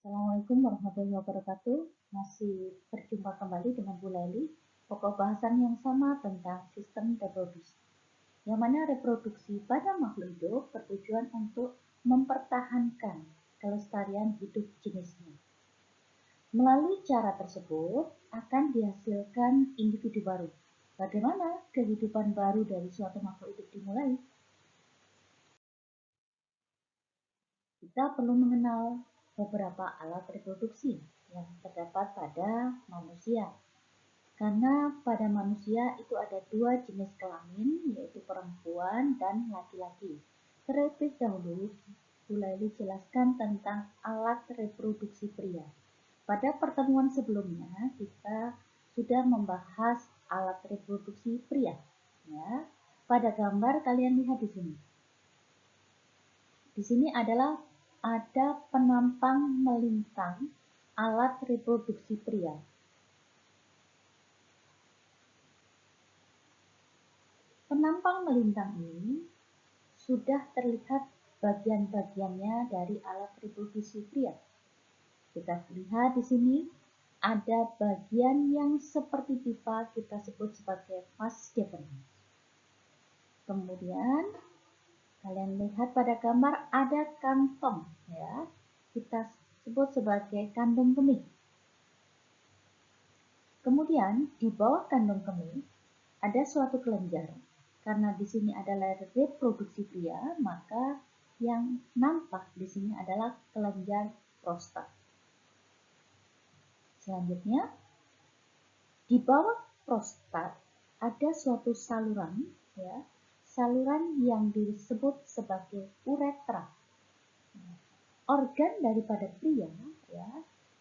Assalamualaikum warahmatullahi wabarakatuh. Masih berjumpa kembali dengan Bu Leli. Pokok bahasan yang sama tentang sistem reproduksi. Yang mana reproduksi pada makhluk hidup bertujuan untuk mempertahankan kelestarian hidup jenisnya. Melalui cara tersebut akan dihasilkan individu baru. Bagaimana kehidupan baru dari suatu makhluk hidup dimulai? Kita perlu mengenal beberapa alat reproduksi yang terdapat pada manusia. Karena pada manusia itu ada dua jenis kelamin, yaitu perempuan dan laki-laki. Terlebih dahulu, Bu Laili jelaskan tentang alat reproduksi pria. Pada pertemuan sebelumnya, kita sudah membahas alat reproduksi pria. Ya, pada gambar kalian lihat di sini. Di sini ada penampang melintang alat reproduksi pria. Penampang melintang ini sudah terlihat bagian-bagiannya dari alat reproduksi pria. Kita lihat di sini ada bagian yang seperti pipa, kita sebut sebagai vas deferens. Kemudian kalian lihat pada gambar ada kantong, ya, kita sebut sebagai kandung kemih. Kemudian di bawah kandung kemih ada suatu kelenjar. Karena di sini adalah reproduksi pria, maka yang nampak di sini adalah kelenjar prostat. Selanjutnya, di bawah prostat ada suatu saluran, ya, saluran yang disebut sebagai uretra. Organ daripada pria, ya,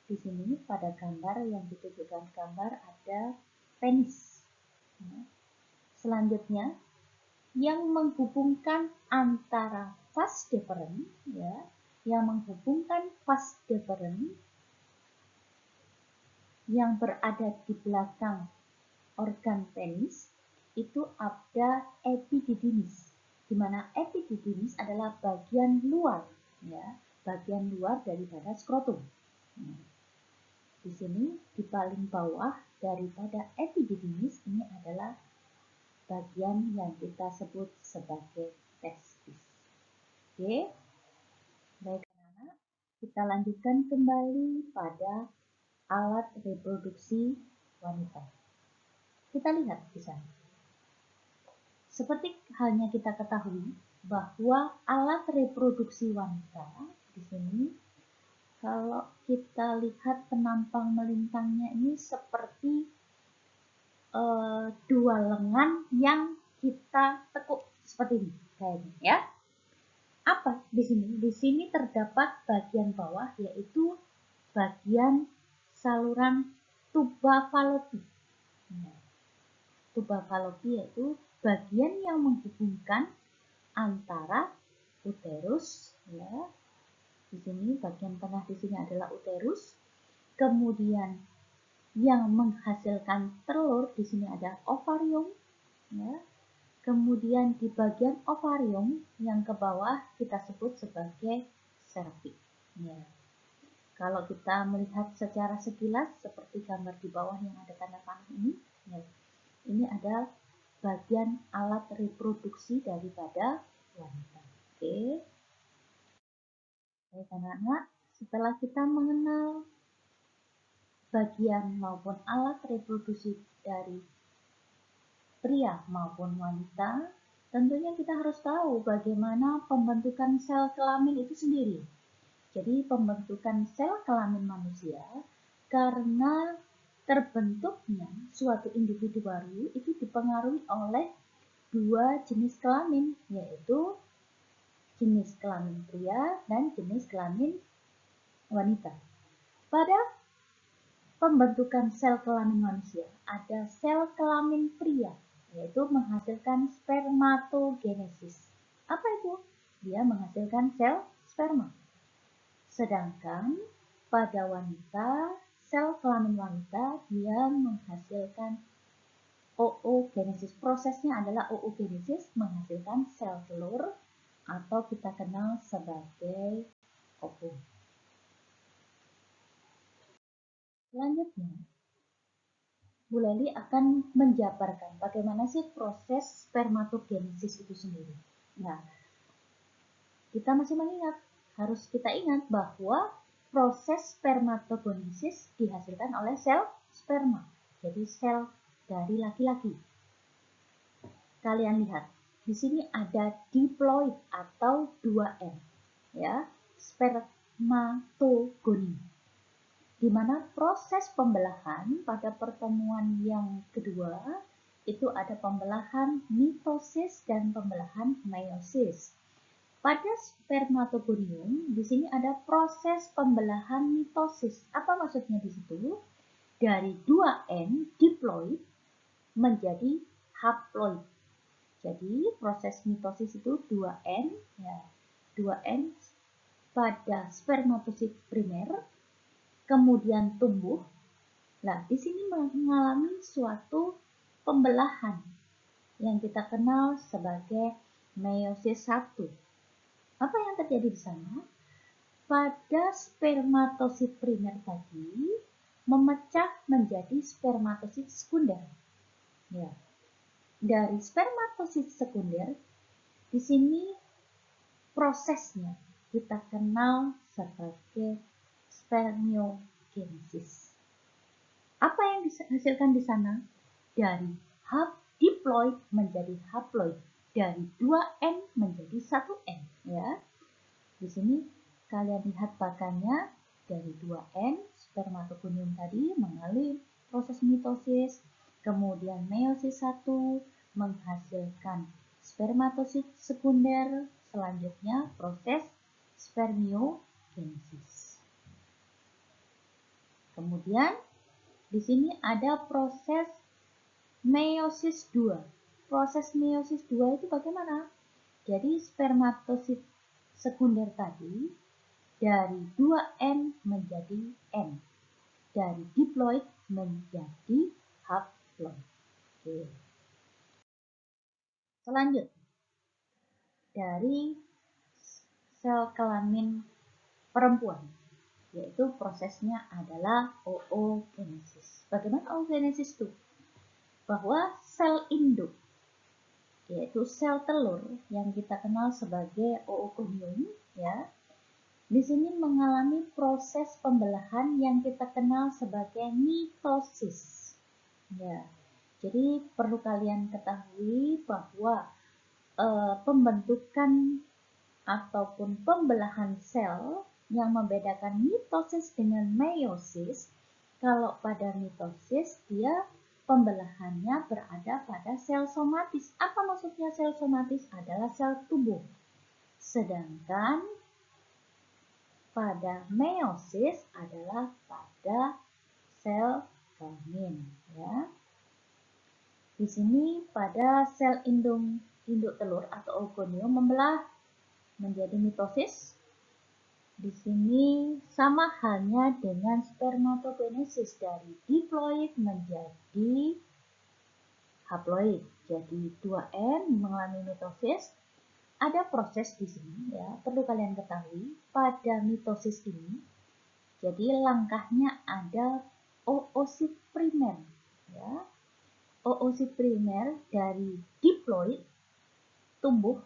di sini pada gambar yang ditunjukkan gambar ada penis. Selanjutnya, yang menghubungkan antara vas deferens, ya, yang menghubungkan vas deferens yang berada di belakang organ penis itu ada epididymis, di mana epididymis adalah bagian luar, ya, bagian luar daripada skrotum. Di sini di paling bawah daripada epididymis ini adalah bagian yang kita sebut sebagai testis. Oke, baik anak-anak, kita lanjutkan kembali pada alat reproduksi wanita. Kita lihat di sana. Seperti halnya kita ketahui bahwa alat reproduksi wanita di sini, kalau kita lihat penampang melintangnya ini seperti dua lengan yang kita tekuk seperti ini, kayaknya, ya. Apa di sini? Di sini terdapat bagian bawah, yaitu bagian saluran tuba falopi. Tuba falopi yaitu bagian yang menghubungkan antara uterus, ya. Di sini bagian tengah di sini adalah uterus. Kemudian yang menghasilkan telur di sini ada ovarium, ya. Kemudian di bagian ovarium yang ke bawah kita sebut sebagai serviks. Ya. Kalau kita melihat secara sekilas seperti gambar di bawah yang ada tanda panah ini, ya, ini ada bagian alat reproduksi daripada wanita. Oke. Baik anak-anak, setelah kita mengenal bagian maupun alat reproduksi dari pria maupun wanita, tentunya kita harus tahu bagaimana pembentukan sel kelamin itu sendiri. Jadi pembentukan sel kelamin manusia karena terbentuknya suatu individu baru itu dipengaruhi oleh dua jenis kelamin, yaitu jenis kelamin pria dan jenis kelamin wanita. Pada pembentukan sel kelamin manusia ada sel kelamin pria, yaitu menghasilkan spermatogenesis. Apa itu? Dia menghasilkan sel sperma. Sedangkan pada wanita, sel kelamin wanita dia menghasilkan oogenesis. Prosesnya adalah oogenesis, menghasilkan sel telur atau kita kenal sebagai ovum. Selanjutnya, Bu Leli akan menjabarkan bagaimana sih proses spermatogenesis itu sendiri. Nah, kita masih harus kita ingat bahwa proses spermatogenesis dihasilkan oleh sel sperma, jadi sel dari laki-laki. Kalian lihat, di sini ada diploid atau 2N, ya, spermatogoni, di mana proses pembelahan pada pertemuan yang kedua itu ada pembelahan mitosis dan pembelahan meiosis. Pada spermatogonium di sini ada proses pembelahan mitosis. Apa maksudnya di situ? Dari 2N diploid menjadi haploid. Jadi proses mitosis itu 2N, ya, 2N pada spermatosit primer, kemudian tumbuh. Nah, di sini mengalami suatu pembelahan yang kita kenal sebagai meiosis 1. Apa yang terjadi di sana? Pada spermatosit primer tadi memecah menjadi spermatosit sekunder. Ya. Dari spermatosit sekunder, di sini prosesnya kita kenal sebagai spermiogenesis. Apa yang dihasilkan di sana? Dari diploid menjadi haploid, dari 2N menjadi 1N, ya. Di sini kalian lihat pakannya, dari 2N spermatogonium tadi mengalami proses mitosis, kemudian meiosis 1 menghasilkan spermatosit sekunder, selanjutnya proses spermiogenesis. Kemudian di sini ada proses meiosis 2. Proses meiosis 2 itu bagaimana? Jadi spermatosit sekunder tadi dari 2N menjadi N, dari diploid menjadi haploid. Oke. Selanjutnya, dari sel kelamin perempuan, yaitu prosesnya adalah oogenesis. Bagaimana oogenesis itu? Bahwa sel induk, yaitu sel telur yang kita kenal sebagai oogonium, ya, di sini mengalami proses pembelahan yang kita kenal sebagai mitosis. Ya, jadi perlu kalian ketahui bahwa pembentukan ataupun pembelahan sel yang membedakan mitosis dengan meiosis, kalau pada mitosis dia pembelahannya berada pada sel somatis. Apa maksudnya sel somatis? Adalah sel tubuh. Sedangkan pada meiosis adalah pada sel kelamin, ya. Di sini pada sel induk telur atau oogonium membelah menjadi mitosis. Di sini sama halnya dengan spermatogenesis, dari diploid menjadi haploid. Jadi 2N mengalami mitosis. Ada proses di sini, ya, perlu kalian ketahui pada mitosis ini. Jadi langkahnya ada oosit primer, ya. Oosit primer dari diploid tumbuh,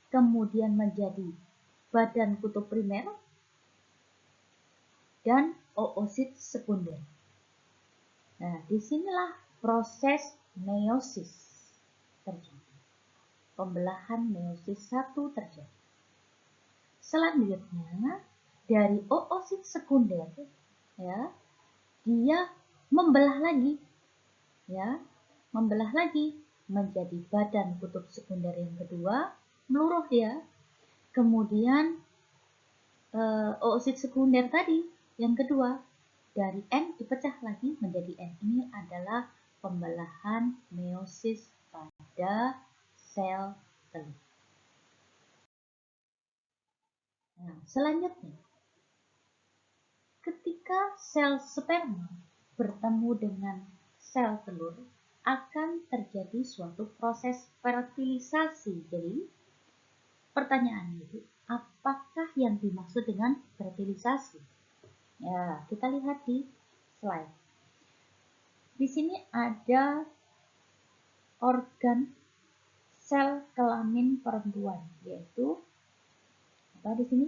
kemudian menjadi badan kutub primer dan oosit sekunder. Nah, disinilah proses meiosis terjadi. Pembelahan meiosis 1 terjadi. Selanjutnya, dari oosit sekunder, ya, dia membelah lagi, ya, membelah lagi menjadi badan kutub sekunder yang kedua, meluruh dia. Kemudian oosit sekunder tadi yang kedua, dari N dipecah lagi menjadi N. Ini adalah pembelahan meiosis pada sel telur. Nah, selanjutnya, ketika sel sperma bertemu dengan sel telur, akan terjadi suatu proses fertilisasi. Jadi, pertanyaannya itu, apakah yang dimaksud dengan fertilisasi? Ya, kita lihat di slide. Di sini ada organ sel kelamin perempuan, yaitu apa di sini?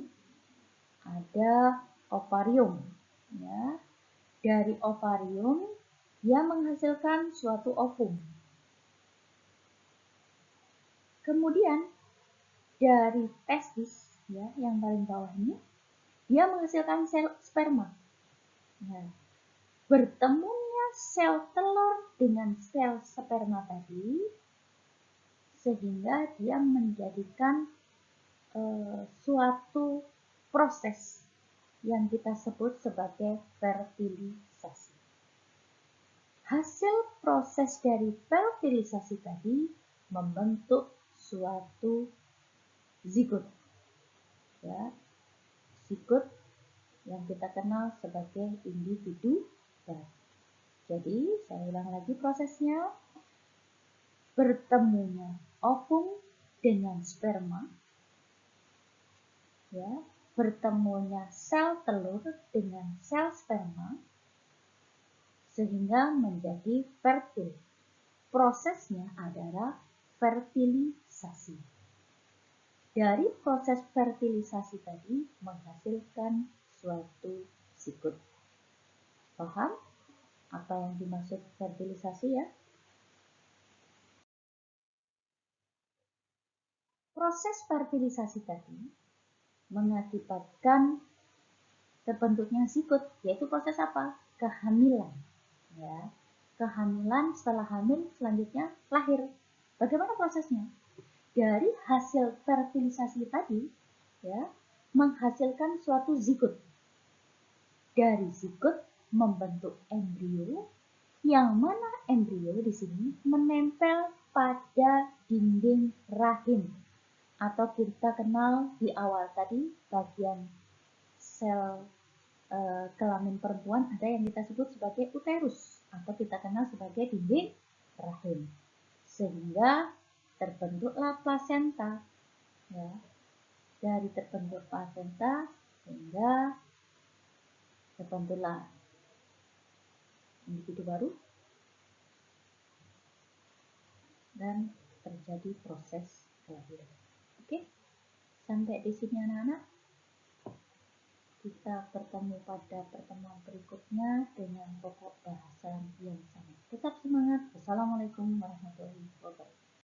Ada ovarium, ya. Dari ovarium dia menghasilkan suatu ovum. Kemudian dari testis, ya, yang paling bawah ini, dia menghasilkan sel sperma. Nah, bertemunya sel telur dengan sel sperma tadi, sehingga dia menjadikan suatu proses yang kita sebut sebagai fertilisasi. Hasil proses dari fertilisasi tadi membentuk suatu zigot, ya, zigot yang kita kenal sebagai individu baru. Jadi saya ulang lagi prosesnya: bertemunya ovum dengan sperma, ya, bertemunya sel telur dengan sel sperma sehingga menjadi fertil. Prosesnya adalah fertilisasi. Dari proses fertilisasi tadi menghasilkan suatu zigot. Paham apa yang dimaksud fertilisasi, ya? Proses fertilisasi tadi mengakibatkan terbentuknya zigot, yaitu proses apa? Kehamilan, ya. Kehamilan, setelah hamil selanjutnya lahir. Bagaimana prosesnya? Dari hasil fertilisasi tadi, ya, menghasilkan suatu zigot. Dari zigot membentuk embrio, yang mana embrio di sini menempel pada dinding rahim, atau kita kenal di awal tadi bagian sel kelamin perempuan ada yang kita sebut sebagai uterus, atau kita kenal sebagai dinding rahim, sehingga terbentuklah plasenta, ya. Dari terbentuk plasenta sehingga terbentuklah individu baru dan terjadi proses kelahiran. Oke, sampai di sini anak-anak. Kita bertemu pada pertemuan berikutnya dengan pokok bahasan yang sama. Tetap semangat. Wassalamualaikum warahmatullahi wabarakatuh.